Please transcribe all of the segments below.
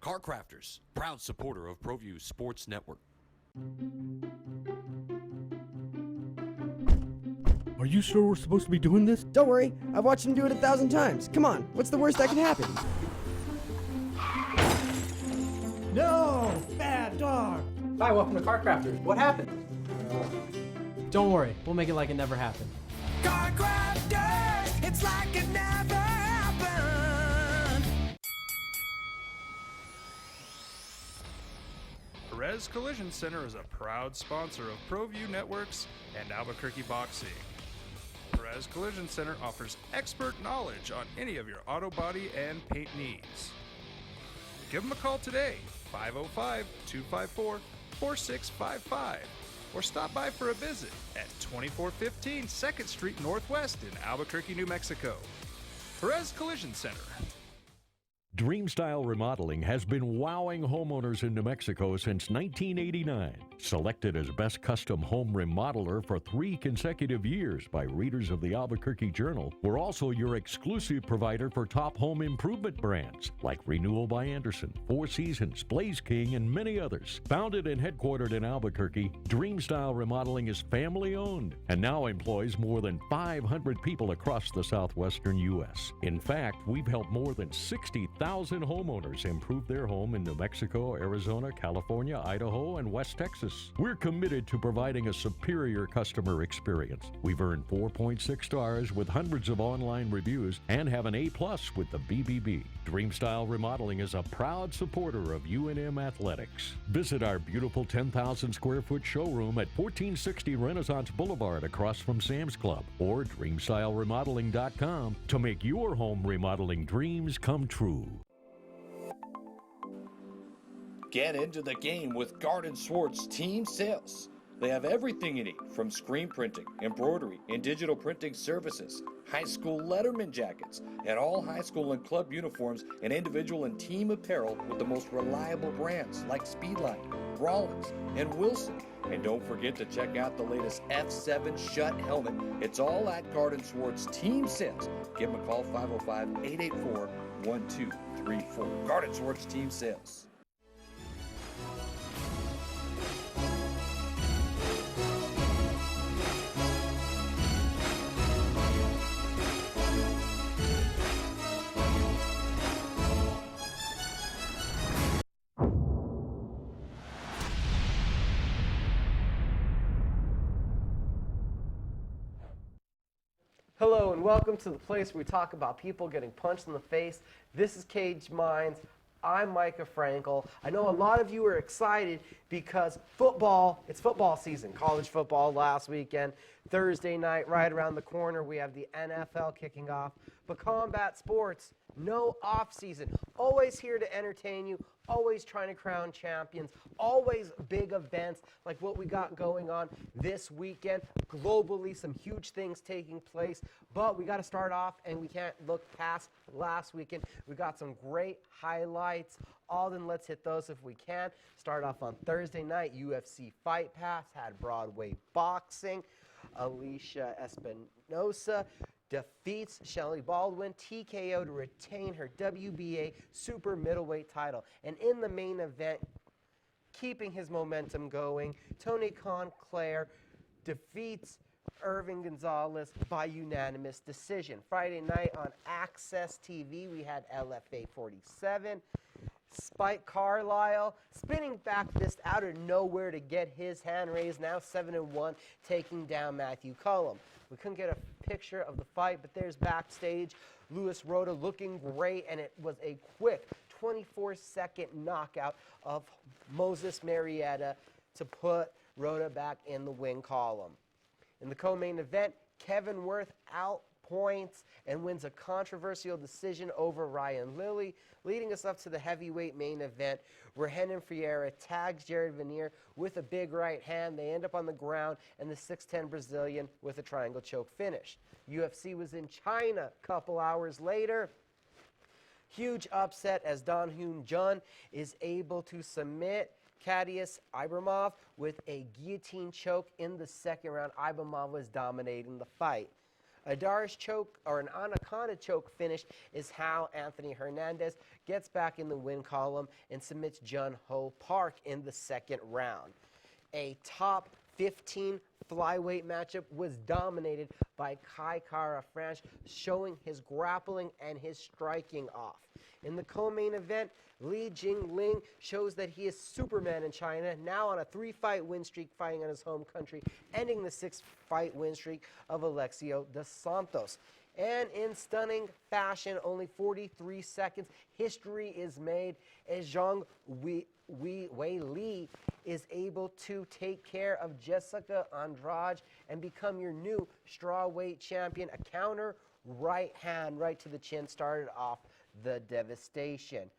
Car Crafters, proud supporter of ProView Sports Network. Are you sure we're supposed to be doing this? Don't worry, I've watched him do it 1,000 times. Come on, what's the worst that can happen? No! Bad dog! Hi, welcome to Car Crafters. What happened? Don't worry, we'll make it like it never happened. Car Crafters, it's like it never happened. Perez Collision Center is a proud sponsor of ProView Networks and Albuquerque Boxing. Perez Collision Center offers expert knowledge on any of your auto body and paint needs. Give them a call today, 505-254-4655, or stop by for a visit at 2415 2nd Street Northwest in Albuquerque, New Mexico. Perez Collision Center. Dreamstyle Remodeling has been wowing homeowners in New Mexico since 1989. Selected as Best Custom Home Remodeler for 3 consecutive years by readers of the Albuquerque Journal, we're also your exclusive provider for top home improvement brands like Renewal by Anderson, Four Seasons, Blaze King, and many others. Founded and headquartered in Albuquerque, Dreamstyle Remodeling is family-owned and now employs more than 500 people across the southwestern U.S. In fact, we've helped more than 60,000 homeowners improve their home in New Mexico, Arizona, California, Idaho, and West Texas. We're committed to providing a superior customer experience. We've earned 4.6 stars with hundreds of online reviews and have an A+ with the BBB. Dreamstyle Remodeling is a proud supporter of UNM Athletics. Visit our beautiful 10,000 square foot showroom at 1460 Renaissance Boulevard across from Sam's Club, or dreamstyleremodeling.com to make your home remodeling dreams come true. Get into the game with Garden Swartz Team Sales. They have everything you need, from screen printing, embroidery, and digital printing services, high school letterman jackets, and all high school and club uniforms, and individual and team apparel with the most reliable brands like Speedline, Rollins, and Wilson. And don't forget to check out the latest F7 Shut helmet. It's all at Garden Swartz Team Sales. Give them a call, 505-884-1234. Garden Swartz Team Sales. Hello and welcome to the place where we talk about people getting punched in the face. This is Cage Minds. I'm Micah Frankel. I know a lot of you are excited because it's football season. College football last weekend. Thursday night, right around the corner, we have the NFL kicking off. But combat sports, no off season. Always here to entertain you, always trying to crown champions, always big events like what we got going on this weekend. Globally, some huge things taking place, but we got to start off and we can't look past last weekend. We got some great highlights. Alden, let's hit those if we can. Start off on Thursday night, UFC Fight Pass had Broadway boxing. Alicia Espinosa defeats Shelley Baldwin, TKO to retain her WBA super middleweight title. And in the main event, keeping his momentum going, Tony Conclair defeats Irving Gonzalez by unanimous decision. Friday night on Access TV, we had LFA 47. Spike Carlisle spinning back fist out of nowhere to get his hand raised, now 7-1, taking down Matthew Cullum. We couldn't get a picture of the fight, but there's backstage. Luis Rota looking great, and it was a quick 24-second knockout of Moses Marietta to put Rota back in the win column. In the co-main event, Kevin Worth outpoints and wins a controversial decision over Ryan Lilly, leading us up to the heavyweight main event where Renan Ferreira tags Jared Veneer with a big right hand. They end up on the ground, and the 6'10 Brazilian with a triangle choke finish. UFC was in China a couple hours later. Huge upset as Don Hoon Jun is able to submit Kadius Ibramov with a guillotine choke in the second round. Ibramov was dominating the fight. A Darius choke or an anaconda choke finish is how Anthony Hernandez gets back in the win column and submits Jun Ho Park in the second round. A top 15 flyweight matchup was dominated by Kai Kara France, showing his grappling and his striking off. In the co-main event, Li Jingling shows that he is Superman in China, now on a 3-fight win streak fighting on his home country, ending the 6-fight win streak of Alexio dos Santos. And in stunning fashion, only 43 seconds, history is made as Zhang Wei Li is able to take care of Jessica Andrade and become your new strawweight champion. A counter right hand right to the chin started off the devastation.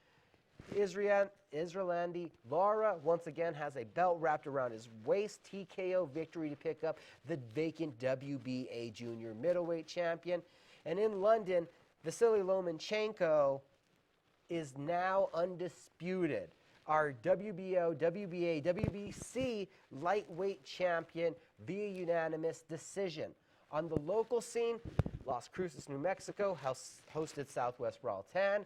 Israelandi Lara once again has a belt wrapped around his waist. TKO victory to pick up the vacant WBA junior middleweight champion. And in London, Vasily Lomachenko is now undisputed. Our WBO, WBA, WBC lightweight champion via unanimous decision. On the local scene, Las Cruces, New Mexico hosted Southwest Brawl 10.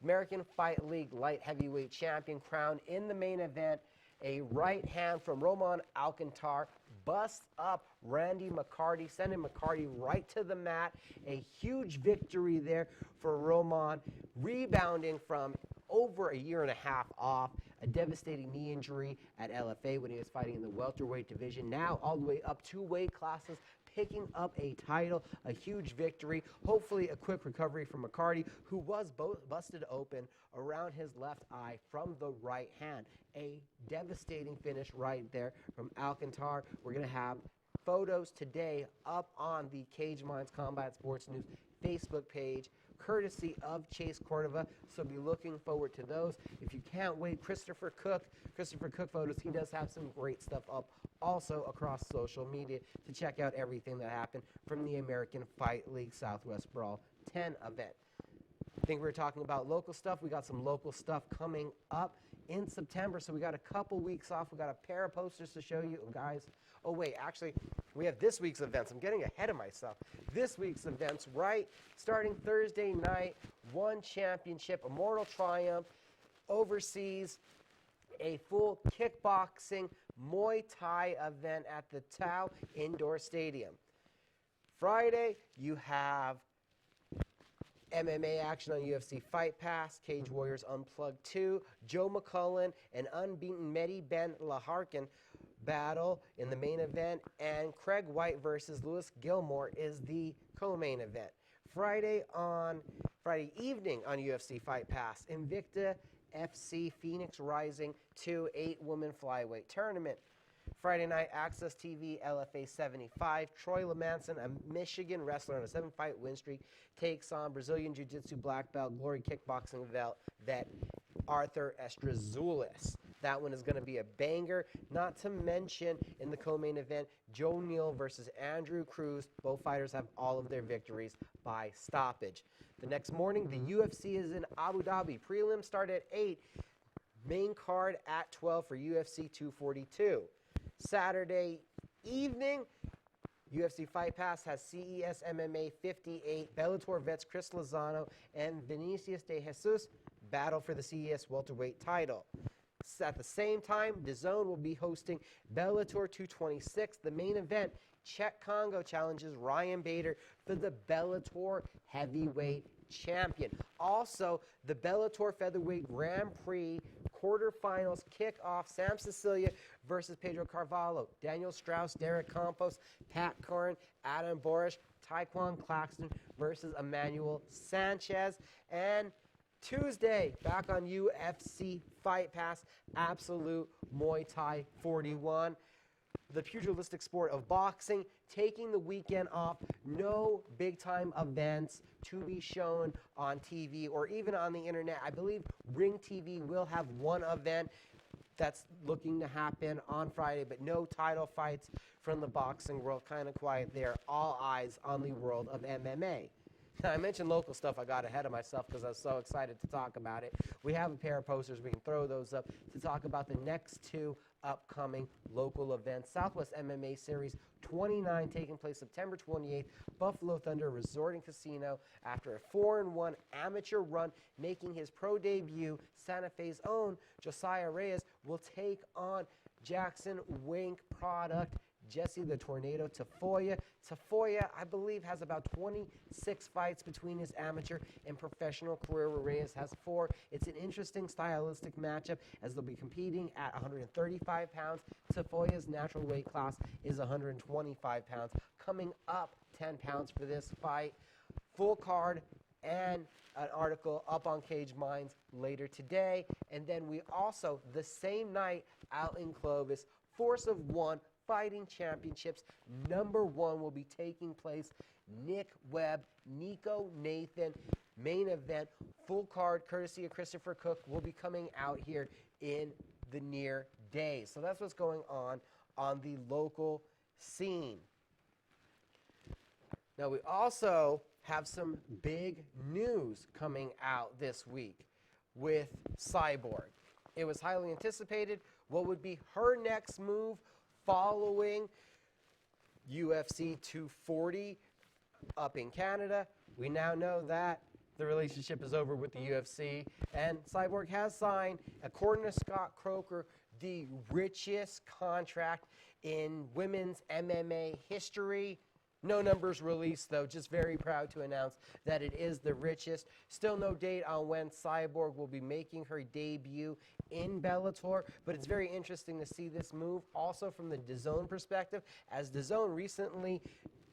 American Fight League light heavyweight champion crowned in the main event. A right hand from Roman Alcantar busts up Randy McCarty, sending McCarty right to the mat. A huge victory there for Roman, rebounding from over a year and a half off a devastating knee injury at LFA when he was fighting in the welterweight division. Now all the way up 2 weight classes, picking up a title, a huge victory. Hopefully a quick recovery from McCarty, who was busted open around his left eye from the right hand. A devastating finish right there from Alcantar. We're going to have photos today up on the Cage Minds Combat Sports News Facebook page, courtesy of Chase Cordova, so be looking forward to those. If you can't wait, Christopher Cook photos, he does have some great stuff up also across social media to check out everything that happened from the American Fight League Southwest Brawl 10 event. I think we were talking about local stuff. We got some local stuff coming up in September, so we got a couple weeks off. We got a pair of posters to show you guys. Oh wait, actually, we have this week's events. I'm getting ahead of myself. This week's events, right? Starting Thursday night, One Championship, Immortal Triumph, overseas, a full kickboxing Muay Thai event at the Tao Indoor Stadium. Friday, you have MMA action on UFC Fight Pass, Cage Warriors Unplugged 2, Joe McCullen and unbeaten Mehdi Ben Laharkin battle in the main event, and Craig White versus Lewis Gilmore is the co-main event. Friday evening on UFC Fight Pass, Invicta FC Phoenix Rising 2 8-woman flyweight tournament. Friday night, Access TV, LFA 75. Troy Lamanson, a Michigan wrestler on a 7-fight win streak, takes on Brazilian Jiu-Jitsu black belt, Glory Kickboxing vet Arthur Estrazoulis. That one is going to be a banger. Not to mention, in the co-main event, Joe Neal versus Andrew Cruz. Both fighters have all of their victories by stoppage. The next morning, the UFC is in Abu Dhabi. Prelims start at 8. Main card at 12 for UFC 242. Saturday evening, UFC Fight Pass has CES MMA 58. Bellator vets Chris Lozano and Vinicius de Jesus battle for the CES welterweight title. At the same time, DAZN will be hosting Bellator 226. The main event, Czech Congo challenges Ryan Bader for the Bellator heavyweight champion. Also, the Bellator featherweight Grand Prix quarterfinals kick off. Sam Cecilia versus Pedro Carvalho. Daniel Strauss, Derek Campos, Pat Curran, Adam Borish, Taekwon Claxton versus Emmanuel Sanchez. And Tuesday, back on UFC Fight Pass, Absolute Muay Thai 41. The pugilistic sport of boxing, taking the weekend off. No big-time events to be shown on TV or even on the internet. I believe Ring TV will have one event that's looking to happen on Friday, but no title fights from the boxing world. Kind of quiet there. All eyes on the world of MMA. I mentioned local stuff. I got ahead of myself because I was so excited to talk about it. We have a pair of posters. We can throw those up to talk about the next two upcoming local events. Southwest MMA Series 29 taking place September 28th. Buffalo Thunder Resort and Casino, after a 4-1 amateur run, making his pro debut. Santa Fe's own Josiah Reyes will take on Jackson Wink product Jesse the Tornado Tafoya. Tafoya, I believe, has about 26 fights between his amateur and professional career, where Reyes has 4. It's an interesting stylistic matchup as they'll be competing at 135 pounds. Tafoya's natural weight class is 125 pounds. Coming up 10 pounds for this fight. Full card and an article up on Cage Minds later today. And then we also, the same night out in Clovis, Force of One Fighting Championships #1 will be taking place. Nick Webb, Nico Nathan, main event, full card, courtesy of Christopher Cook, will be coming out here in the near days. So that's what's going on the local scene. Now we also have some big news coming out this week with Cyborg. It was highly anticipated what would be her next move following UFC 240 up in Canada. We now know that the relationship is over with the UFC, and Cyborg has signed, according to Scott Croker, the richest contract in women's MMA history. No numbers released, though. Just very proud to announce that it is the richest. Still no date on when Cyborg will be making her debut in Bellator, but it's very interesting to see this move also from the DAZN perspective, as DAZN recently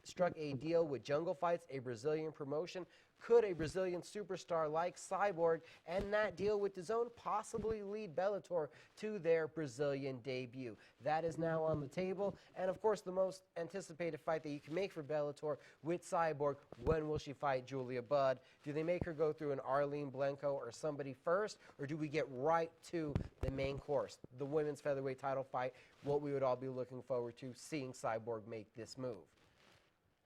struck a deal with Jungle Fights, a Brazilian promotion. Could a Brazilian superstar like Cyborg and that deal with DAZN possibly lead Bellator to their Brazilian debut? That is now on the table. And of course, the most anticipated fight that you can make for Bellator with Cyborg, when will she fight Julia Budd? Do they make her go through an Arlene Blencowe or somebody first, or do we get right to the main course, the women's featherweight title fight, what we would all be looking forward to seeing Cyborg make this move?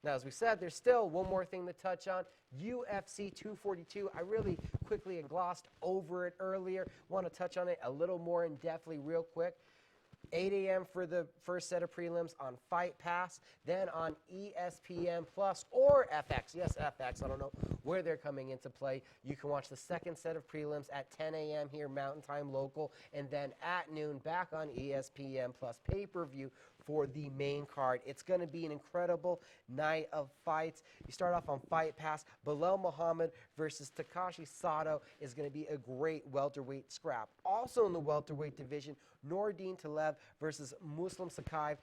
Now, as we said, there's still one more thing to touch on. UFC 242. I really quickly glossed over it earlier. Want to touch on it a little more in depthly real quick. 8 a.m. for the first set of prelims on Fight Pass, then on ESPN Plus or FX. Yes, FX. I don't know where they're coming into play. You can watch the second set of prelims at 10 a.m. here, Mountain Time local, and then at noon back on ESPN Plus pay-per-view for the main card. It's going to be an incredible night of fights. You start off on Fight Pass. Bilal Muhammad versus Takashi Sato is going to be a great welterweight scrap. Also in the welterweight division, Nordine Talev versus Muslim Sakaev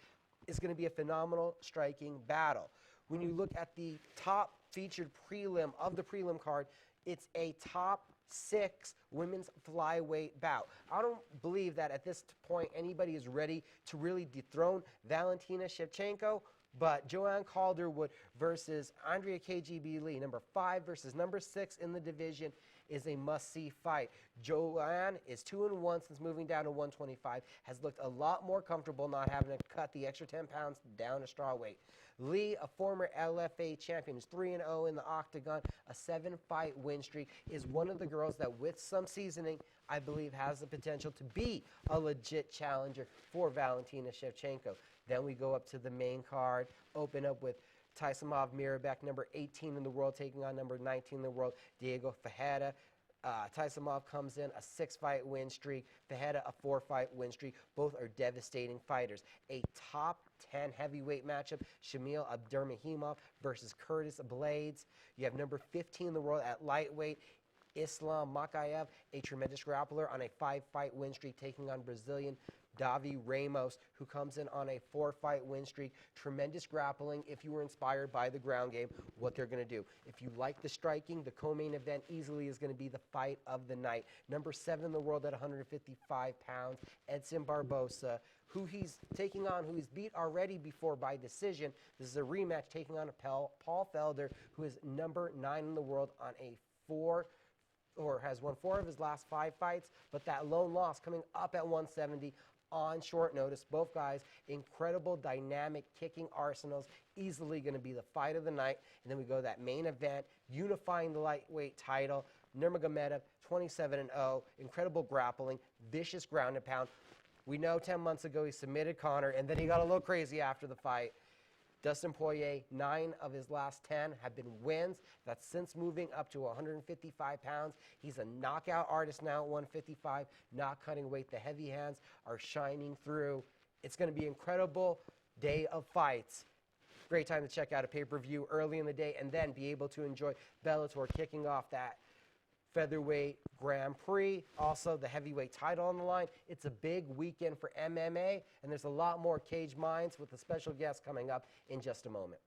is going to be a phenomenal striking battle. When you look at the top featured prelim of the prelim card, it's a top 6 women's flyweight bout. I don't believe that at this point anybody is ready to really dethrone Valentina Shevchenko, but Joanne Calderwood versus Andrea KGB Lee, number 5 versus number 6 in the division, is a must-see fight. Joanne is 2-1 since moving down to 125, has looked a lot more comfortable not having to cut the extra 10 pounds down to straw weight. Lee, a former LFA champion, is 3-0 in the octagon, a 7-fight win streak, is one of the girls that, with some seasoning, I believe has the potential to be a legit challenger for Valentina Shevchenko. Then we go up to the main card, open up with Taisimov Mirabek, number 18 in the world, taking on number 19 in the world, Diego Ferreira. Taisimov comes in a 6-fight win streak, Ferreira a 4-fight win streak. Both are devastating fighters. A top 10 heavyweight matchup, Shamil Abdurrahimov versus Curtis Blades. You have number 15 in the world at lightweight, Islam Makayev, a tremendous grappler on a 5-fight win streak, taking on Brazilian Davi Ramos, who comes in on a 4-fight win streak. Tremendous grappling. If you were inspired by the ground game, what they're going to do. If you like the striking, the co-main event easily is going to be the fight of the night. Number 7 in the world at 155 pounds, Edson Barbosa, who he's taking on, who he's beat already before by decision. This is a rematch, taking on Paul Felder, who is number 9 in the world on a has won 4 of his last 5 fights, but that lone loss coming up at 170. on short notice. Both guys, incredible, dynamic kicking arsenals, easily going to be the fight of the night. And then we go to that main event, unifying the lightweight title. Nurmagomedov, 27-0, incredible grappling, vicious ground and pound. We know 10 months ago he submitted Conor, and then he got a little crazy after the fight. Dustin Poirier, 9 of his last 10 have been wins. That's since moving up to 155 pounds. He's a knockout artist now at 155, not cutting weight. The heavy hands are shining through. It's going to be an incredible day of fights. Great time to check out a pay-per-view early in the day and then be able to enjoy Bellator kicking off that featherweight Grand Prix, also the heavyweight title on the line. It's a big weekend for MMA, and there's a lot more Cage Minds with a special guest coming up in just a moment.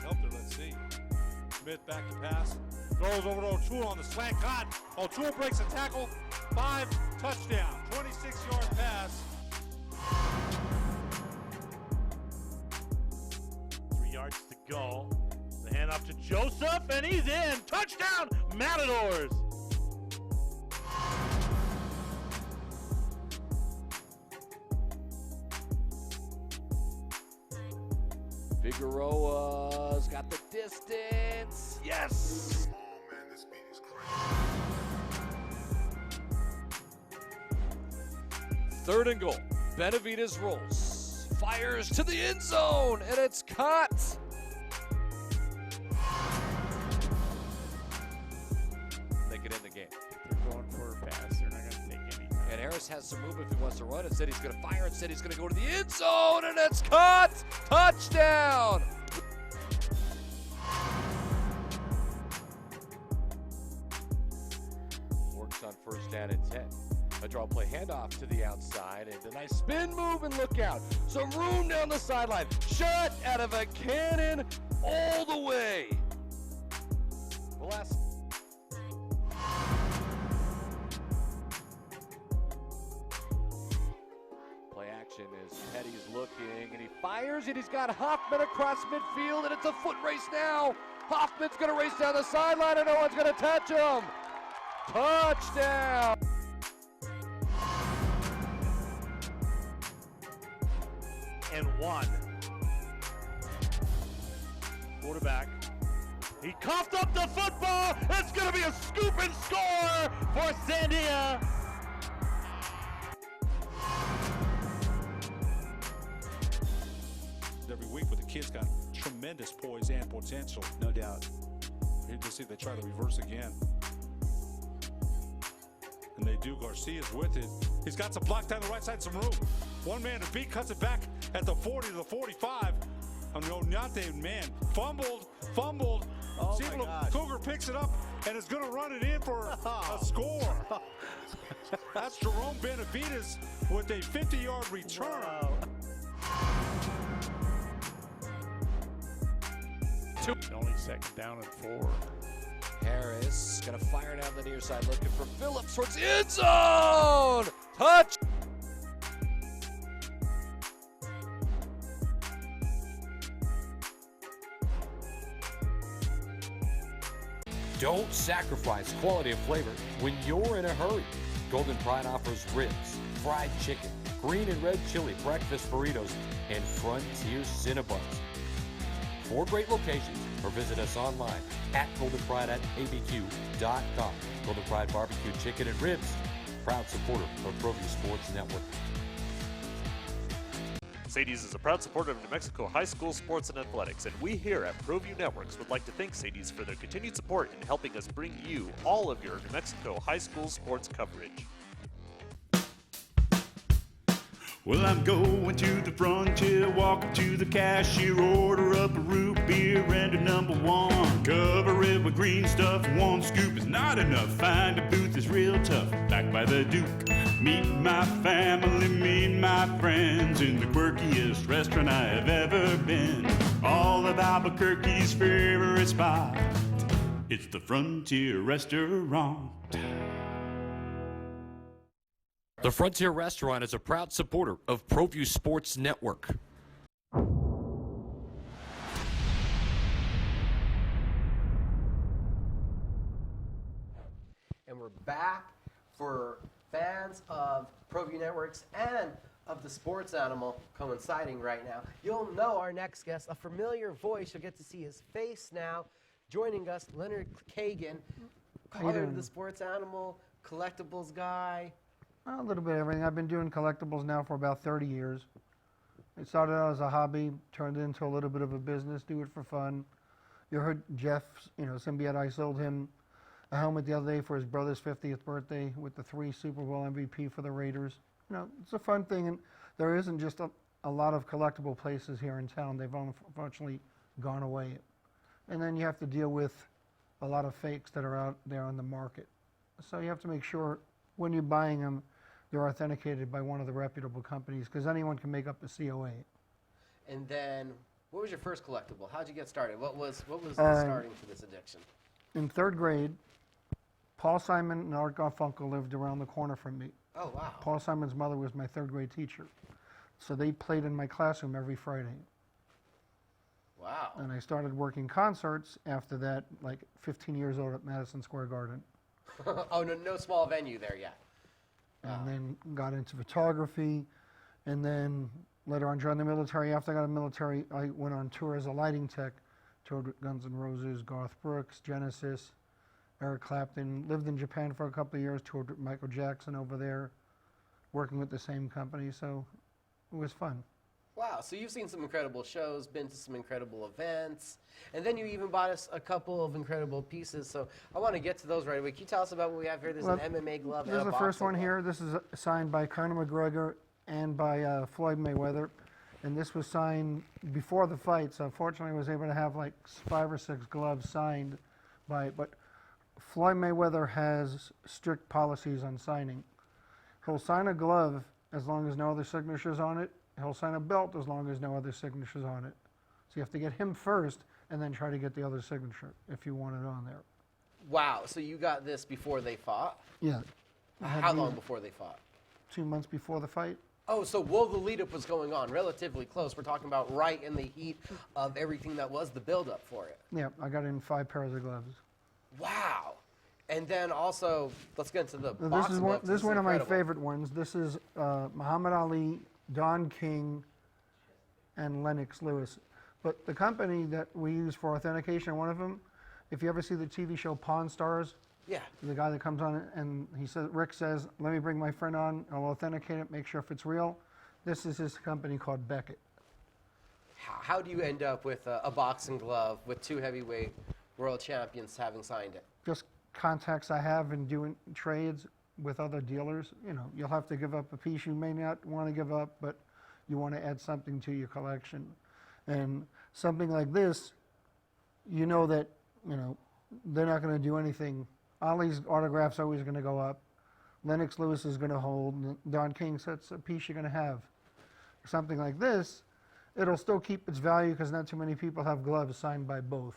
Helped her, let's see. Smith back to pass. Throws over to O'Toole on the slant cut. O'Toole breaks a tackle. 5, touchdown, 26-yard pass. 3 yards to go. The hand off to Joseph, and he's in. Touchdown, Matadors. Figueroa's got the distance. Yes! Oh man, this beat is crazy. 3rd and goal. Benavidez rolls. Fires to the end zone, and it's caught. They could end the game. They're going for a pass. They're not going to take any time. And Harris has some movement if he wants to run. Instead, he's going to fire. Instead, he's going to go to the end zone, and it's caught. Touchdown. Works on 1st down and 10. A draw play handoff to the outside, and a nice spin move, and look out. Some room down the sideline. Shot out of a cannon all the way. The last. Play action as Petty's looking, and he fires, and he's got Hoffman across midfield, and it's a foot race now. Hoffman's going to race down the sideline, and no one's going to touch him. Touchdown. And 1. Quarterback. He coughed up the football. It's going to be a scoop and score for Sandia. Every week, but the kid's got tremendous poise and potential, no doubt. Here to see they try to reverse again. And they do. Garcia's with it. He's got some block down the right side, some room. One man to beat, cuts it back at the 40 to the 45. Oñate, man, fumbled. Oh my gosh. Cougar picks it up and is going to run it in for a score. That's Jerome Benavidez with a 50-yard return. Wow. Only 2nd down and 4. Harris gonna fire down the near side, looking for Phillips towards the end zone. Touch. Don't sacrifice quality and flavor when you're in a hurry. Golden Pride offers ribs, fried chicken, green and red chili breakfast burritos, and Frontier Cinnabons. 4 great locations, or visit us online at goldenpride@abq.com. Golden Pride Barbecue Chicken and Ribs, proud supporter of ProView Sports Network. Sadie's is a proud supporter of New Mexico high school sports and athletics, and we here at ProView Networks would like to thank Sadie's for their continued support in helping us bring you all of your New Mexico high school sports coverage. Well, I'm going to the frontier, walking to the cashier, order up a root beer and a number 1. Cover it with green stuff, 1 scoop is not enough. Find a booth is real tough, back by the Duke. Meet my family, meet my friends in the quirkiest restaurant I have ever been. All of Albuquerque's favorite spot, it's the Frontier Restaurant. The Frontier Restaurant is a proud supporter of ProView Sports Network. we're back for fans of ProView Networks and of the sports animal coinciding right now. You'll know our next guest, a familiar voice. You'll get to see his face now. Joining us, Leonard Kagan, father of the sports animal, collectibles guy. A little bit of everything. I've been doing collectibles now for about 30 years. It started out as a hobby, turned into a little bit of a business, do it for fun. You heard Jeff, Symbiont, I sold him a helmet the other day for his brother's 50th birthday with the 3 Super Bowl MVP for the Raiders. It's a fun thing, and there isn't just a lot of collectible places here in town. They've unfortunately gone away. And then you have to deal with a lot of fakes that are out there on the market. So you have to make sure when you're buying them, they're authenticated by one of the reputable companies, because anyone can make up a COA. And then, what was your first collectible? How'd you get started? What was the starting for this addiction? In 3rd grade, Paul Simon and Art Garfunkel lived around the corner from me. Oh, wow. Paul Simon's mother was my 3rd grade teacher. So they played in my classroom every Friday. Wow. And I started working concerts after that, like 15 years old at Madison Square Garden. Oh, no small venue there yet. And then got into photography, and then later on joined the military. After I got in the military, I went on tour as a lighting tech, toured with Guns N' Roses, Garth Brooks, Genesis, Eric Clapton. Lived in Japan for a couple of years, toured with Michael Jackson over there, working with the same company, so it was fun. Wow, so you've seen some incredible shows, been to some incredible events, and then you even bought us a couple of incredible pieces, so I want to get to those right away. Can you tell us about what we have here? There's an MMA glove and This a is the first boxing one glove. here. This is signed by Conor McGregor and by Floyd Mayweather, and this was signed before the fight, so fortunately I was able to have like 5 or 6 gloves signed by, but Floyd Mayweather has strict policies on signing. He'll sign a glove as long as no other signatures on it. He'll sign a belt as long as no other signatures on it. So you have to get him first and then try to get the other signature if you want it on there. Wow, so you got this before they fought? Yeah. How long before they fought? 2 months before the fight. Oh, so while the lead-up was going on, relatively close. We're talking about right in the heat of everything that was the build-up for it. Yeah, I got in 5 pairs of gloves. Wow. And then also, let's get into the Now, boxing gloves. this is one of my incredible. favorite ones. This is Muhammad Ali, Don King, and Lennox Lewis. But the company that we use for authentication, one of them, if you ever see the TV show Pawn Stars, yeah, the guy that comes on and Rick says, let me bring my friend on, I'll authenticate it, make sure if it's real. This is his company called Beckett. How do you end up with a boxing glove with 2 heavyweight world champions having signed it? Just contacts I have in doing trades with other dealers. You'll have to give up a piece you may not want to give up, but you want to add something to your collection. And something like this, that, they're not going to do anything. Ali's autograph's always going to go up. Lennox Lewis is going to hold. Don King says it's a piece you're going to have. Something like this, it'll still keep its value because not too many people have gloves signed by both.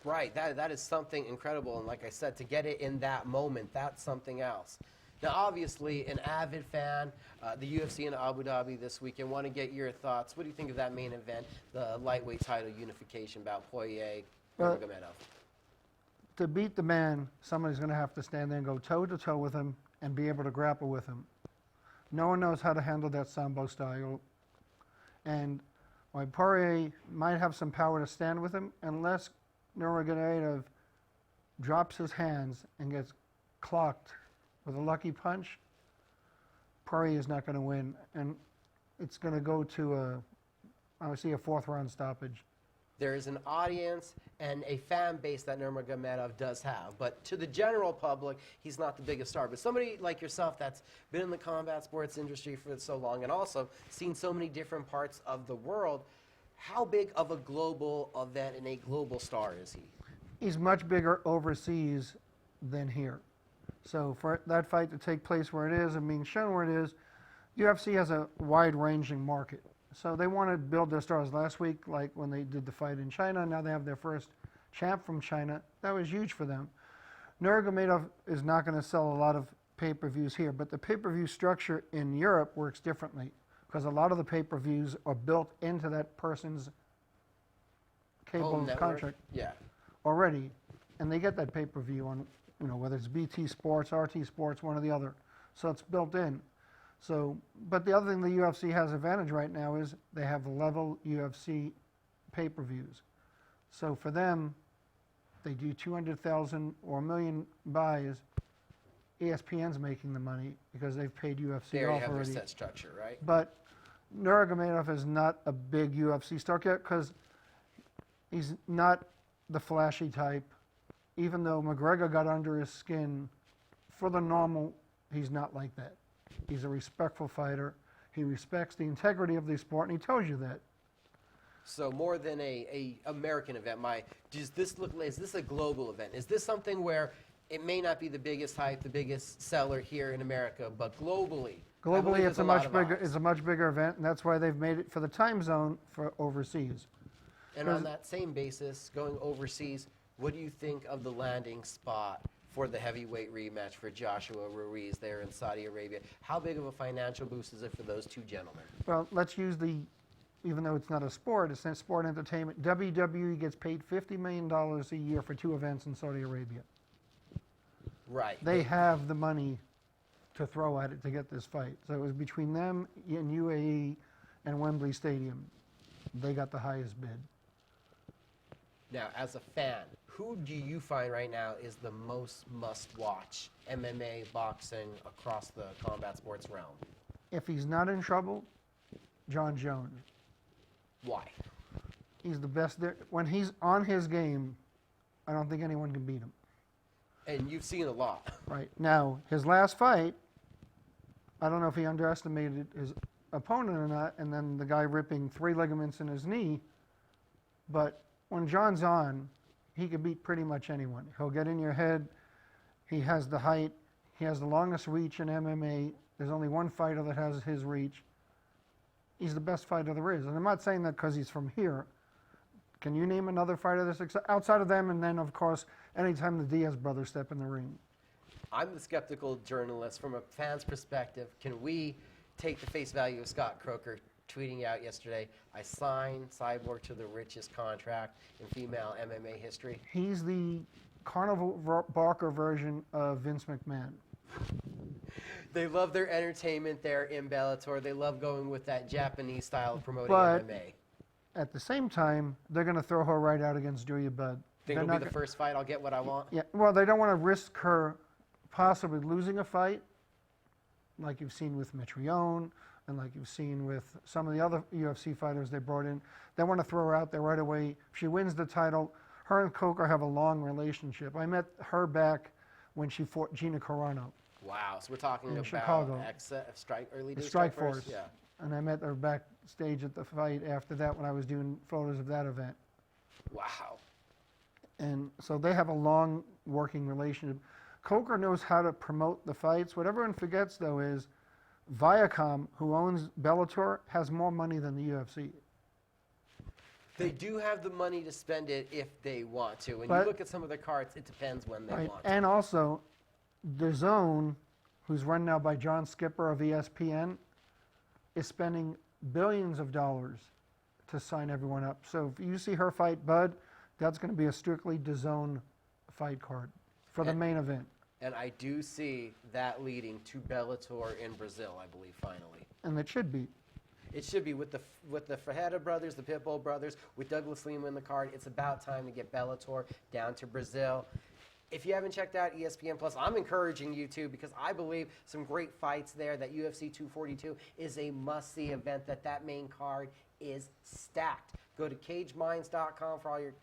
Right, that is something incredible, and like I said, to get it in that moment, that's something else. Now, obviously, an avid fan, the UFC in Abu Dhabi this weekend. Want to get your thoughts. What do you think of that main event, the lightweight title unification bout, Poirier, Nurmagomedov? To beat the man, somebody's going to have to stand there and go toe-to-toe with him and be able to grapple with him. No one knows how to handle that Sambo style. And while Poirier might have some power to stand with him, unless Nurmagomedov drops his hands and gets clocked with a lucky punch, Poirier is not going to win, and it's going to go to I see a 4th round stoppage. There is an audience and a fan base that Nurmagomedov does have, but to the general public, he's not the biggest star. But somebody like yourself that's been in the combat sports industry for so long and also seen so many different parts of the world, how big of a global event and a global star is he? He's much bigger overseas than here. So for that fight to take place where it is and being shown where it is, UFC has a wide-ranging market. So they want to build their stars. Last week, like when they did the fight in China, now they have their first champ from China. That was huge for them. Nurmagomedov is not going to sell a lot of pay-per-views here, but the pay-per-view structure in Europe works differently because a lot of the pay-per-views are built into that person's cable contract Yeah. already, and they get that pay-per-view on whether it's BT Sports, RT Sports, one or the other. So it's built in. So, but the other thing the UFC has advantage right now is they have level UFC pay-per-views. So for them, they do 200,000 or 1 million buys. ESPN's making the money because they've paid UFC They off already have already. their set structure, right? But Nurmagomedov is not a big UFC star yet because he's not the flashy type. Even though McGregor got under his skin, for the normal, he's not like that. He's a respectful fighter. He respects the integrity of the sport, and he tells you that. So more than a American event, does this look? Is this a global event? Is this something where it may not be the biggest hype, the biggest seller here in America, but globally? Globally, it's a much bigger event, and that's why they've made it for the time zone for overseas. And on that same basis, going overseas, what do you think of the landing spot for the heavyweight rematch for Joshua Ruiz there in Saudi Arabia? How big of a financial boost is it for those two gentlemen? Well, let's use even though it's not a sport, it's sport entertainment. WWE gets paid $50 million a year for 2 events in Saudi Arabia. Right. They have the money to throw at it to get this fight. So it was between them and UAE and Wembley Stadium. They got the highest bid. Now, as a fan, who do you find right now is the most must-watch MMA boxing across the combat sports realm? If he's not in trouble, John Jones. Why? He's the best there. When he's on his game, I don't think anyone can beat him. And you've seen a lot. Right. Now, his last fight, I don't know if he underestimated his opponent or not, and then the guy ripping 3 ligaments in his knee, but when John's on, he can beat pretty much anyone. He'll get in your head. He has the height. He has the longest reach in MMA. There's only one fighter that has his reach. He's the best fighter there is. And I'm not saying that because he's from here. Can you name another fighter that's outside of them? And then, of course, anytime the Diaz brothers step in the ring. I'm the skeptical journalist. From a fan's perspective, can we take the face value of Scott Coker tweeting out yesterday, I signed Cyborg to the richest contract in female MMA history? He's the Carnival Barker version of Vince McMahon. They love their entertainment there in Bellator. They love going with that Japanese style of promoting But MMA. at the same time, they're going to throw her right out against Julia Budd. Think it'll be the first fight, I'll get what I want? Yeah, well, they don't want to risk her possibly losing a fight, like you've seen with Mitrione, and like you've seen with some of the other UFC fighters they brought in. They want to throw her out there right away. If she wins the title, her and Coker have a long relationship. I met her back when she fought Gina Carano. Wow, so we're talking about Chicago. early days Strike Force. Yeah. And I met her backstage at the fight after that when I was doing photos of that event. Wow. And so they have a long working relationship. Coker knows how to promote the fights. What everyone forgets, though, is Viacom, who owns Bellator, has more money than the UFC. They do have the money to spend it if they want to. When But- you look at some of their cards, it depends when they Right. want to. And also, DAZN, who's run now by John Skipper of ESPN, is spending billions of dollars to sign everyone up. So if you see her fight Bud, that's going to be a strictly DAZN fight card for the main event. And I do see that leading to Bellator in Brazil, I believe, finally. And it should be. It should be with the Ferreira brothers, the Pitbull brothers, with Douglas Lima in the card. It's about time to get Bellator down to Brazil. If you haven't checked out ESPN Plus, I'm encouraging you to, because I believe some great fights there. That UFC 242 is a must-see event. That main card is stacked. Go to CageMinds.com for all your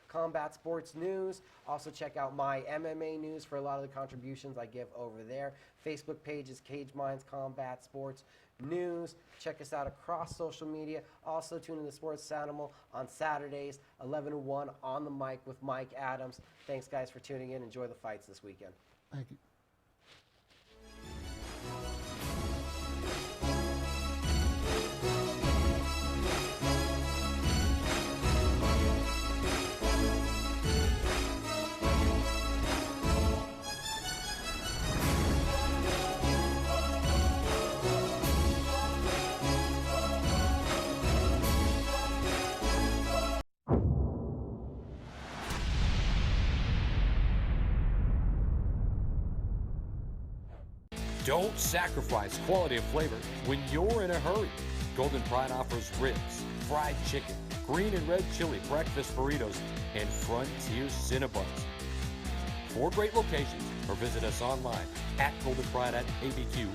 combat sports news. Also check out my MMA news for a lot of the contributions I give over there. Facebook page is Cage Minds Combat Sports News. Check us out across social media. Also tune in to Sports Animal on Saturdays, 11 to 1 on the mic with Mike Adams. Thanks, guys, for tuning in. Enjoy the fights this weekend. Thank you. Don't sacrifice quality of flavor when you're in a hurry. Golden Pride offers ribs, fried chicken, green and red chili breakfast burritos, and Frontier Cinnabons. 4 great locations, or visit us online at Golden Pride at ABQ